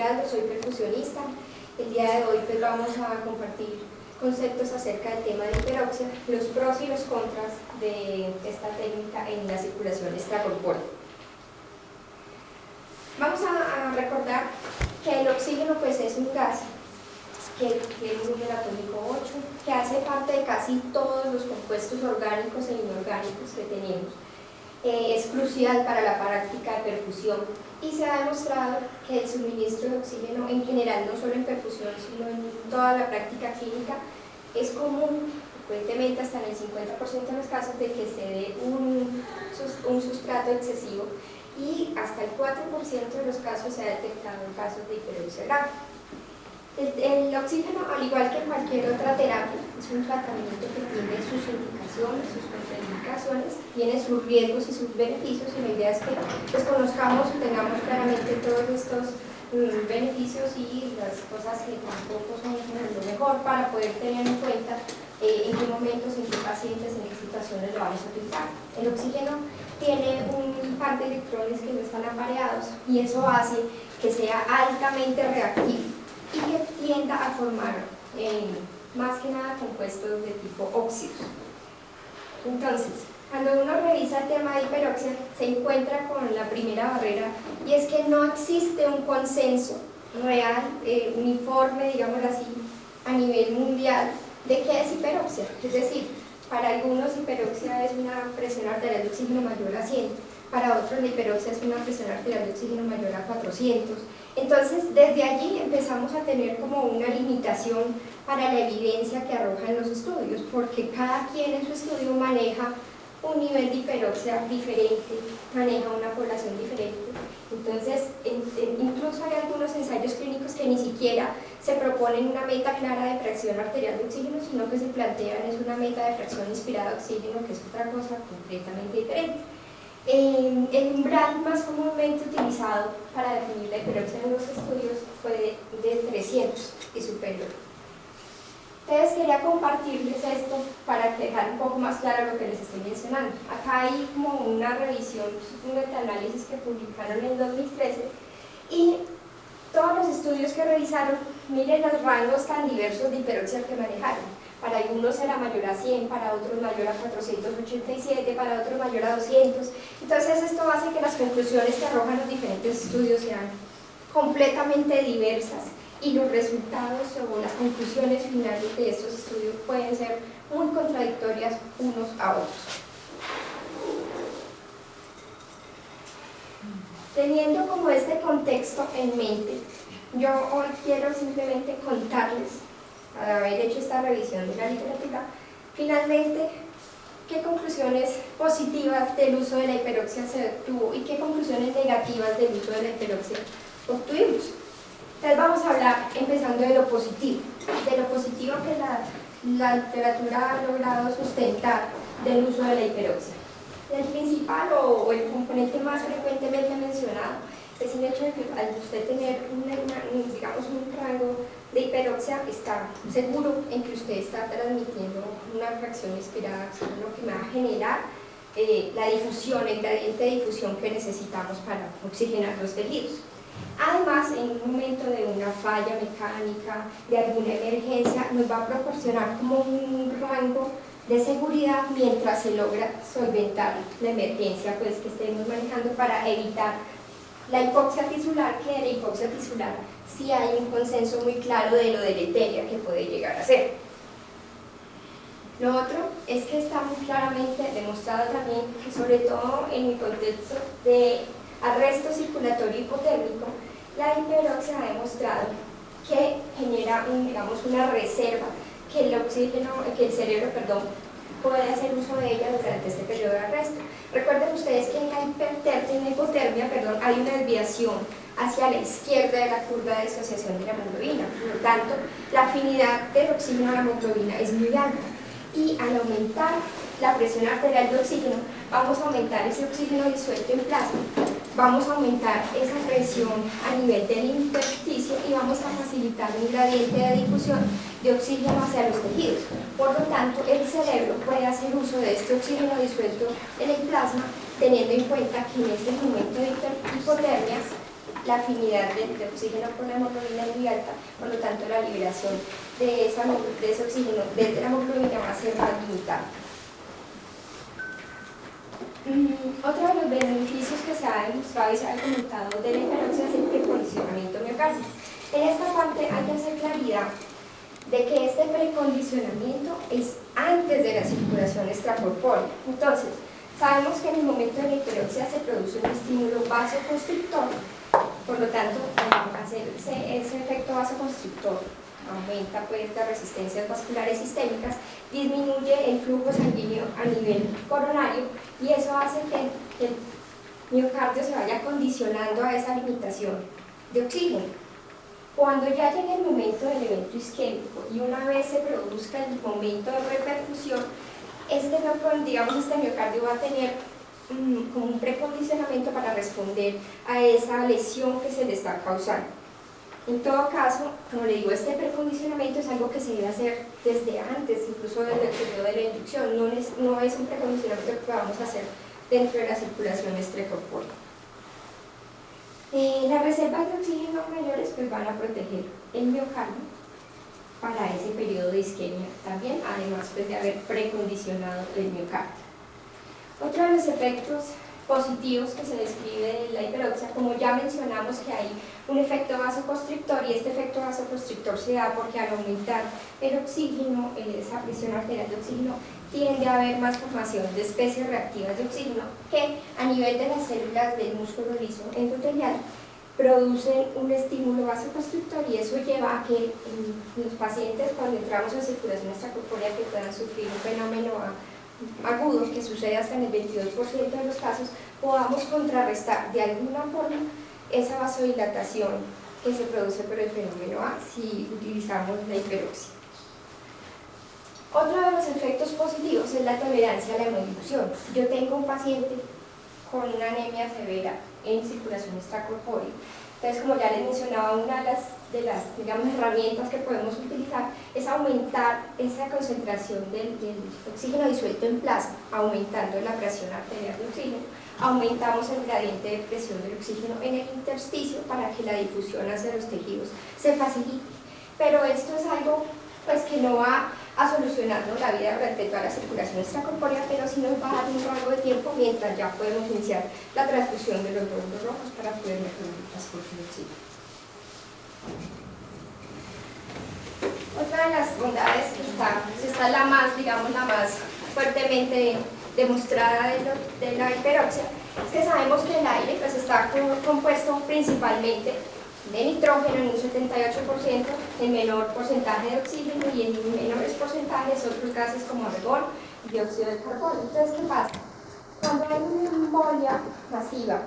Soy percusionista. El día de hoy pues vamos a compartir conceptos acerca del tema de hiperoxia, los pros y los contras de esta técnica en la circulación extracorpórea. Vamos a recordar que el oxígeno pues es un gas que tiene un número atómico 8, que hace parte de casi todos los compuestos orgánicos e inorgánicos que tenemos. Es crucial para la práctica de perfusión y se ha demostrado que el suministro de oxígeno en general, no solo en perfusión, sino en toda la práctica clínica, es común, frecuentemente hasta en el 50% de los casos, de que se dé un sustrato excesivo, y hasta el 4% de los casos se ha detectado casos de hiperoxia grave. El oxígeno, al igual que cualquier otra terapia, es un tratamiento que tiene sus indicaciones, sus contraindicaciones, tiene sus riesgos y sus beneficios, y la idea es que pues, conozcamos y tengamos claramente todos estos beneficios y las cosas que tampoco son lo mejor, para poder tener en cuenta en qué momentos, en qué pacientes, en qué situaciones lo vamos a utilizar. El oxígeno tiene un par de electrones que no están apareados, y eso hace que sea altamente reactivo y que tienda a formar más que nada compuestos de tipo óxidos. Entonces, cuando uno revisa el tema de hiperoxia, se encuentra con la primera barrera, y es que no existe un consenso real, uniforme, digámoslo así, a nivel mundial de qué es hiperoxia. Es decir, para algunos hiperoxia es una presión arterial de oxígeno mayor a 100, para otros la hiperoxia es una presión arterial de oxígeno mayor a 400. Entonces, desde allí empezamos a tener como una limitación para la evidencia que arrojan los estudios, porque cada quien en su estudio maneja un nivel de hiperoxia diferente, maneja una población diferente. Entonces, incluso hay algunos ensayos clínicos que ni siquiera se proponen una meta clara de fracción arterial de oxígeno, sino que se plantean es una meta de fracción inspirada de oxígeno, que es otra cosa completamente diferente. El umbral más comúnmente utilizado para definir la hiperoxia en los estudios fue de 300 y superior. Entonces quería compartirles esto para dejar un poco más claro lo que les estoy mencionando. Acá hay como una revisión, un metaanálisis que publicaron en 2013, y todos los estudios que revisaron, miren los rangos tan diversos de hiperoxia que manejaron. Para algunos era mayor a 100, para otros mayor a 487, para otros mayor a 200. Entonces esto hace que las conclusiones que arrojan los diferentes estudios sean completamente diversas, y los resultados o las conclusiones finales de estos estudios pueden ser muy contradictorias unos a otros. Teniendo como este contexto en mente, yo hoy quiero simplemente contarles, al haber hecho esta revisión de la literatura, finalmente qué conclusiones positivas del uso de la hiperoxia se obtuvo y qué conclusiones negativas del uso de la hiperoxia obtuvimos. Entonces vamos a hablar empezando de lo positivo que la literatura ha logrado sustentar del uso de la hiperoxia. El principal o el componente más frecuentemente mencionado es el hecho de que al usted tener digamos un rango de hiperoxia, está seguro en que usted está transmitiendo una fracción inspirada, lo que me va a generar la difusión, el gradiente de difusión que necesitamos para oxigenar los tejidos. Además, en un momento de una falla mecánica, de alguna emergencia, nos va a proporcionar como un rango de seguridad mientras se logra solventar la emergencia pues, que estemos manejando, para evitar la hipoxia tisular, que de la hipoxia tisular sí hay un consenso muy claro de lo deleteria que puede llegar a ser. Lo otro es que está muy claramente demostrado también que, sobre todo en el contexto de arresto circulatorio hipotérmico, la hiperoxia ha demostrado que genera una reserva, que el cerebro puede hacer uso de ella durante este periodo de arresto. Recuerden ustedes que en la hipotermia hay una desviación hacia la izquierda de la curva de disociación de la hemoglobina, por lo tanto la afinidad del oxígeno a la hemoglobina es muy alta, y al aumentar la presión arterial de oxígeno vamos a aumentar ese oxígeno disuelto en plasma, vamos a aumentar esa presión a nivel del intersticio y vamos a facilitar un gradiente de difusión de oxígeno hacia los tejidos. Por lo tanto, el cerebro puede hacer uso de este oxígeno disuelto en el plasma, teniendo en cuenta que en este momento de hipotermia la afinidad de oxígeno con la hemoglobina es muy alta, por lo tanto la liberación de ese oxígeno desde la hemoglobina va a ser más limitada. Otro de los beneficios que se ha demostrado y se ha comentado de la hiperoxia es el precondicionamiento miocárdico. En esta parte hay que hacer claridad de que este precondicionamiento es antes de la circulación extracorpórea. Entonces, sabemos que en el momento de la hiperoxia se produce un estímulo vasoconstrictor, por lo tanto, al hacer ese efecto vasoconstrictor, aumenta pues las resistencias vasculares sistémicas, disminuye el flujo sanguíneo a nivel coronario y eso hace que el miocardio se vaya condicionando a esa limitación de oxígeno. Cuando ya llegue el momento del evento isquémico y una vez se produzca el momento de reperfusión, este miocardio va a tener como un precondicionamiento para responder a esa lesión que se le está causando. En todo caso, como le digo, este precondicionamiento es algo que se debe hacer desde antes, incluso desde el periodo de la inducción, no es un precondicionamiento que vamos a hacer dentro de la circulación extracorpórea. Las reservas de oxígeno mayores pues van a proteger el miocardio para ese periodo de isquemia también, además pues, de haber precondicionado el miocardio. Otro de los efectos positivos que se describe de la hiperoxia, como ya mencionamos que hay un efecto vasoconstrictor y este efecto vasoconstrictor se da porque al aumentar el oxígeno, esa presión arterial de oxígeno, tiende a haber más formación de especies reactivas de oxígeno que a nivel de las células del músculo liso endotelial producen un estímulo vasoconstrictor y eso lleva a que los pacientes cuando entramos en circulación extracorpórea que puedan sufrir un fenómeno agudo que sucede hasta en el 22% de los casos, podamos contrarrestar de alguna forma esa vasodilatación que se produce por el fenómeno A si utilizamos la hiperoxia. Otro de los efectos positivos es la tolerancia a la hemodifusión. Yo tengo un paciente con una anemia severa en circulación extracorpórea. Entonces, como ya les mencionaba, una de las herramientas que podemos utilizar es aumentar esa concentración del oxígeno disuelto en plasma, aumentando la presión arterial de oxígeno, aumentamos el gradiente de presión del oxígeno en el intersticio para que la difusión hacia los tejidos se facilite. Pero esto es algo pues, que no va a solucionarnos la vida durante toda la circulación extracorpórea, pero sí nos va a dar un rango de tiempo mientras ya podemos iniciar la transfusión de los glóbulos rojos para poder mejorar el transporte de oxígeno. Otra de las bondades que esta es la más fuertemente demostrada de la hiperoxia, es que sabemos que el aire pues, está compuesto principalmente de nitrógeno en un 78%, en menor porcentaje de oxígeno y en menores porcentajes otros gases como argón y dióxido de carbono. Entonces, ¿qué pasa? Cuando hay una embolia masiva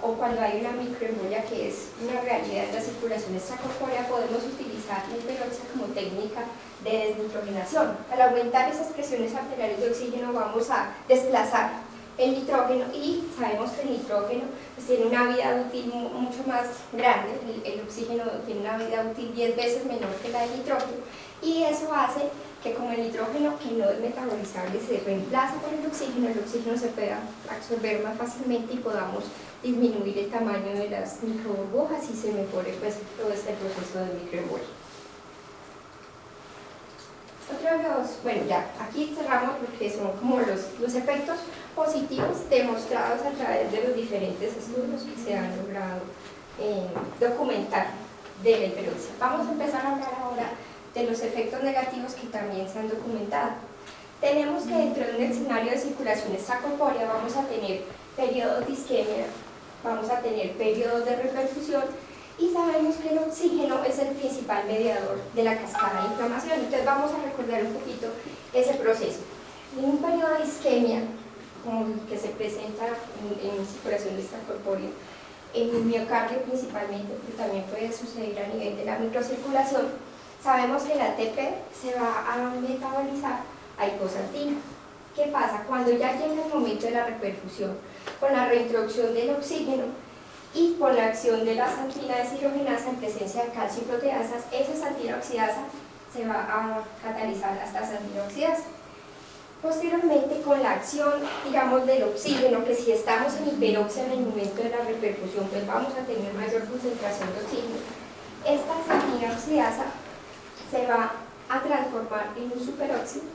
o cuando hay una microembolia que es una realidad en la circulación extracorpórea, podemos utilizar la hiperoxia como técnica de desnitrogenación. Al aumentar esas presiones arteriales de oxígeno vamos a desplazar el nitrógeno y sabemos que el nitrógeno pues, tiene una vida útil mucho más grande, el oxígeno tiene una vida útil 10 veces menor que la del nitrógeno y eso hace que como el nitrógeno que no es metabolizable se reemplaza por el oxígeno se pueda absorber más fácilmente y podamos disminuir el tamaño de las microburbujas y se mejore pues, todo este proceso de microembolia. Otro de los, bueno ya, aquí cerramos porque son como los efectos positivos demostrados a través de los diferentes estudios que se han logrado documentar de la hiperoxia. Vamos a empezar a hablar ahora de los efectos negativos que también se han documentado. Tenemos que dentro de un escenario de circulación extracorpórea vamos a tener periodos de isquemia, vamos a tener periodos de reperfusión y sabemos que el oxígeno es el principal mediador de la cascada de inflamación. Entonces vamos a recordar un poquito ese proceso. En un periodo de isquemia, como el que se presenta en circulación extracorpórea, en el miocardio principalmente, pero también puede suceder a nivel de la microcirculación, sabemos que el ATP se va a metabolizar a hiposantina. ¿Qué pasa? Cuando ya llega el momento de la reperfusión, con la reintroducción del oxígeno y con la acción de la santina deshidrogenasa en presencia de calcio y proteasas, esa santina oxidasa se va a catalizar hasta santina oxidasa. Posteriormente, con la acción, digamos, del oxígeno, que si estamos en hiperoxia en el momento de la repercusión, pues vamos a tener mayor concentración de oxígeno, esta acetina oxidasa se va a transformar en un superóxido,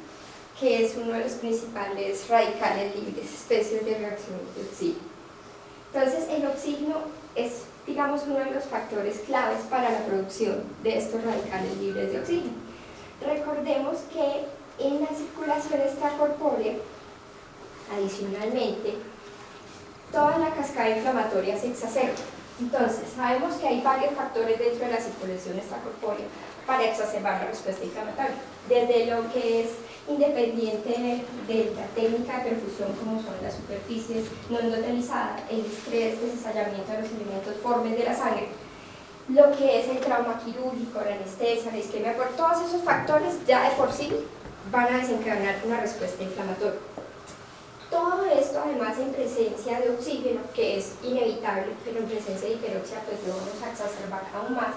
que es uno de los principales radicales libres, especies de reacción de oxígeno. Entonces, el oxígeno es, digamos, uno de los factores claves para la producción de estos radicales libres de oxígeno. Recordemos que en la circulación extracorpórea, adicionalmente, toda la cascada inflamatoria se exacerba. Entonces, sabemos que hay varios factores dentro de la circulación extracorpórea para exacerbar la respuesta inflamatoria, desde lo que es independiente de la técnica de perfusión, como son las superficies no endotelizadas, el estrés, el desallamiento de los elementos formes de la sangre, lo que es el trauma quirúrgico, la anestesia, la isquemia, por todos esos factores ya de por sí van a desencadenar una respuesta inflamatoria. Todo esto, además, en presencia de oxígeno, que es inevitable, pero en presencia de hiperoxia pues lo vamos a exacerbar aún más,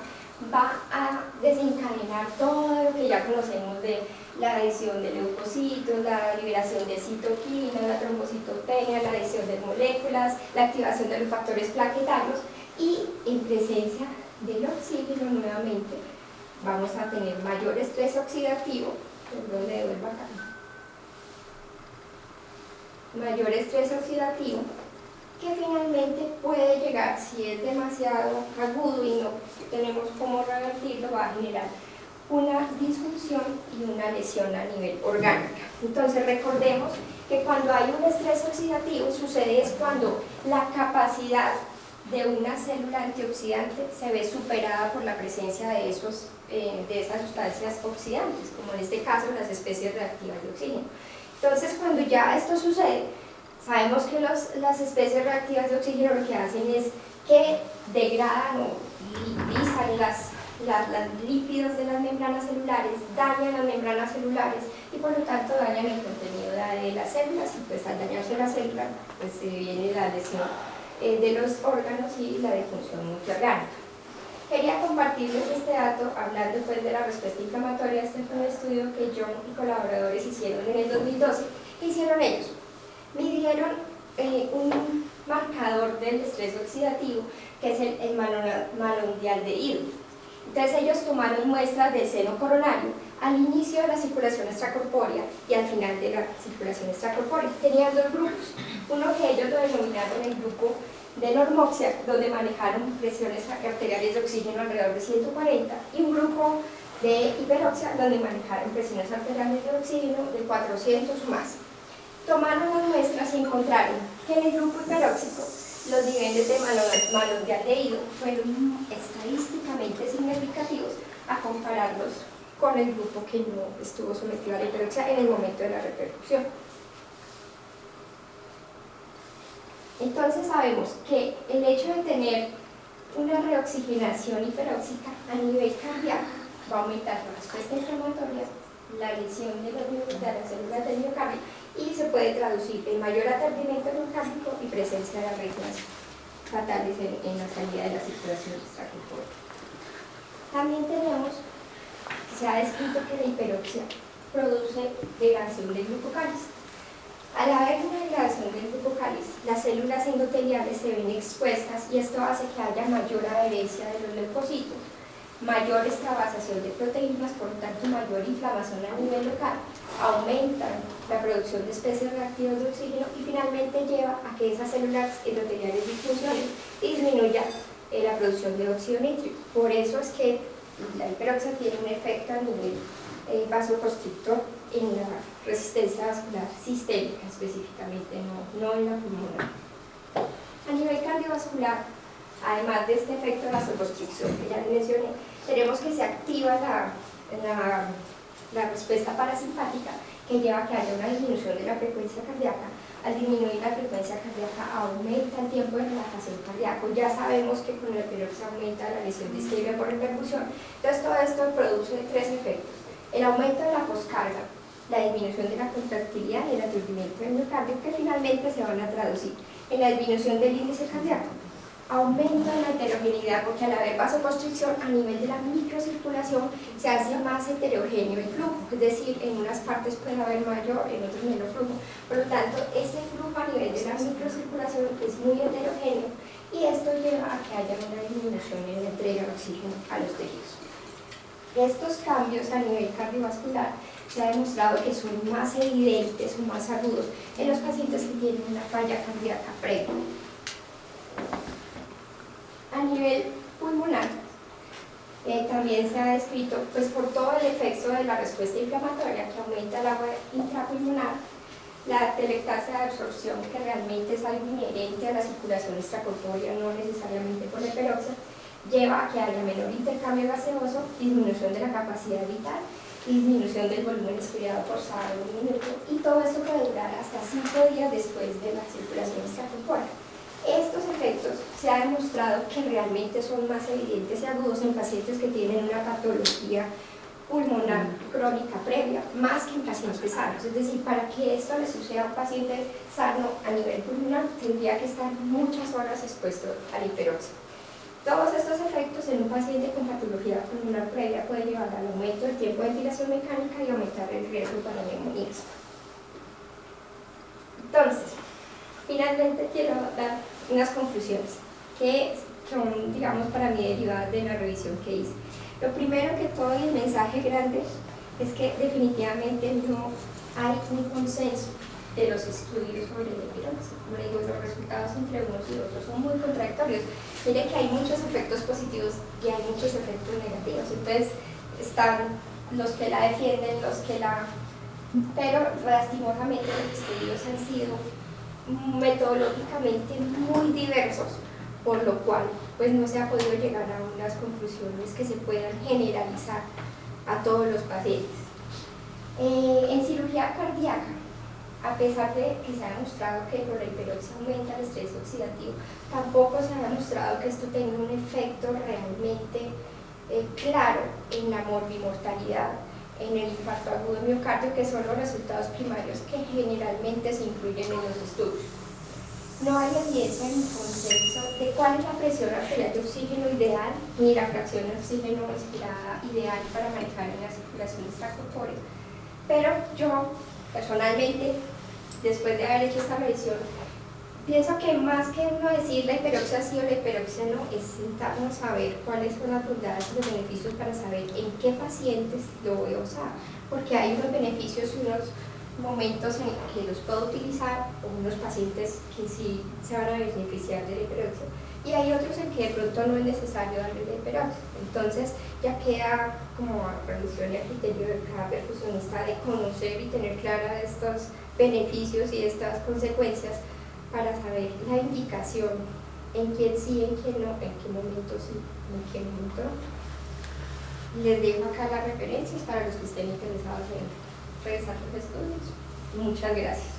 va a desencadenar todo lo que ya conocemos de la adhesión de leucocitos, la liberación de citoquinas, la trombocitopenia, la adhesión de moléculas, la activación de los factores plaquetarios, y en presencia del oxígeno nuevamente vamos a tener mayor estrés oxidativo, perdón, le devuelvo acá, mayor estrés oxidativo, que finalmente puede llegar, si es demasiado agudo y no tenemos cómo revertirlo, va a generar una disfunción y una lesión a nivel orgánica. Entonces recordemos que cuando hay un estrés oxidativo sucede es cuando la capacidad de una célula antioxidante se ve superada por la presencia de esas sustancias oxidantes, como en este caso las especies reactivas de oxígeno. Entonces, cuando ya esto sucede, sabemos que las especies reactivas de oxígeno lo que hacen es que degradan o lisan los lípidos de las membranas celulares, dañan las membranas celulares y por lo tanto dañan el contenido de las células, y pues al dañarse la célula pues se viene la lesión de los órganos y la disfunción multiorgánica. Quería compartirles este dato hablando pues de la respuesta inflamatoria. Este fue un estudio que John y colaboradores hicieron en el 2012. ¿Qué hicieron ellos? Midieron un marcador del estrés oxidativo, que es el malondialdehído. Entonces ellos tomaron muestras del seno coronario al inicio de la circulación extracorpórea y al final de la circulación extracorpórea. Tenían dos grupos, uno que ellos lo denominaron el grupo de normoxia, donde manejaron presiones arteriales de oxígeno alrededor de 140, y un grupo de hiperoxia, donde manejaron presiones arteriales de oxígeno de 400 o más. Tomaron las muestras y encontraron que en el grupo hiperóxico los niveles de malondialdehído fueron estadísticamente significativos a compararlos con el grupo que no estuvo sometido a la hiperoxia en el momento de la repercusión. Entonces sabemos que el hecho de tener una reoxigenación hiperóxica a nivel cardíaco va a aumentar la respuesta inflamatoria, la lesión de las células del miocardio, y se puede traducir en mayor aturdimiento miocárdico y presencia de arritmias fatales en la salida de la circulación extracorpórea. También tenemos, se ha descrito que la hiperoxia produce degradación del glucocálice. Al haber una degradación del glucocálice, las células endoteliales se ven expuestas y esto hace que haya mayor adherencia de los leucocitos, mayor extravasación de proteínas, por lo tanto mayor inflamación a nivel local, aumenta la producción de especies reactivas de oxígeno y finalmente lleva a que esas células endoteliales disfuncionen y disminuya la producción de óxido nítrico. Por eso es que la hiperoxia tiene un efecto a nivel vasoconstrictor en la resistencia vascular sistémica específicamente, no en la pulmonar. A nivel cardiovascular, además de este efecto de vasoconstricción que ya les mencioné, tenemos que se activa la respuesta parasimpática, que lleva a que haya una disminución de la frecuencia cardíaca. Al disminuir la frecuencia cardíaca aumenta el tiempo de relajación cardíaco. Ya sabemos que con la hiperoxia aumenta la lesión de isquemia por repercusión. Entonces todo esto produce tres efectos: el aumento de la poscarga, la disminución de la contractilidad y el aturdimiento del miocardio, que finalmente se van a traducir en la disminución del índice cardíaco. aumento en la heterogeneidad, porque al haber vasoconstricción a nivel de la microcirculación se hace más heterogéneo el flujo, es decir, en unas partes puede haber mayor, en otras menor flujo. Por lo tanto, ese flujo a nivel de la microcirculación es muy heterogéneo y esto lleva a que haya una disminución en la entrega de oxígeno a los tejidos. Estos cambios a nivel cardiovascular se ha demostrado que son más evidentes o más agudos en los pacientes que tienen una falla cardíaca previa. A nivel pulmonar, también se ha descrito, pues por todo el efecto de la respuesta inflamatoria que aumenta el agua intrapulmonar, la telectasia de absorción, que realmente es algo inherente a la circulación extracorpórea, no necesariamente por la hiperoxia, lleva a que haya menor intercambio gaseoso, disminución de la capacidad vital y disminución del volumen expirado forzado en un minuto, y todo esto puede durar hasta 5 días después de la circulación extracorpórea. Estos efectos se ha demostrado que realmente son más evidentes y agudos en pacientes que tienen una patología pulmonar crónica previa, más que en pacientes sanos. Es decir, para que esto le suceda a un paciente sano a nivel pulmonar, tendría que estar muchas horas expuesto a la hiperoxia. Todos estos efectos en un paciente con patología pulmonar previa pueden llevar al aumento del tiempo de ventilación mecánica y aumentar el riesgo para neumonías. Entonces, finalmente quiero dar unas conclusiones que son, digamos, para mí derivadas de la revisión que hice. Lo primero que todo, y el mensaje grande, es que definitivamente no hay un consenso de los estudios sobre la hiperoxia. Como digo, los resultados entre unos y otros son muy contradictorios. Mire que hay muchos efectos positivos y hay muchos efectos negativos. Entonces están los que la defienden, los que la... Pero lastimosamente los estudios han sido metodológicamente muy diversos, por lo cual pues no se ha podido llegar a unas conclusiones que se puedan generalizar a todos los pacientes. En cirugía cardíaca, a pesar de que se ha demostrado que por la hiperoxia aumenta el estrés oxidativo, tampoco se ha demostrado que esto tenga un efecto realmente claro en la morbimortalidad, en el infarto agudo de miocardio, que son los resultados primarios que generalmente se incluyen en los estudios. No hay evidencia ni consenso de cuál es la presión arterial de oxígeno ideal, ni la fracción de oxígeno expirada ideal para manejar en la circulación extracorpórea. Pero yo, personalmente, después de haber hecho esta revisión, pienso que más que uno decir la hiperoxia sí o la hiperoxia no, es sentarnos a ver cuáles son las bondades y los beneficios para saber en qué pacientes lo voy a usar, porque hay unos beneficios y unos momentos en que los puedo utilizar, o unos pacientes que sí se van a beneficiar de la hiperoxia, y hay otros en que de pronto no es necesario darle la hiperoxia. Entonces ya queda como a revisión y a criterio de cada perfusionista de conocer y tener clara estos beneficios y estas consecuencias para saber la indicación en quién sí, en quién no, en qué momento sí, en qué momento no. Les dejo acá las referencias para los que estén interesados en revisar los estudios. Muchas gracias.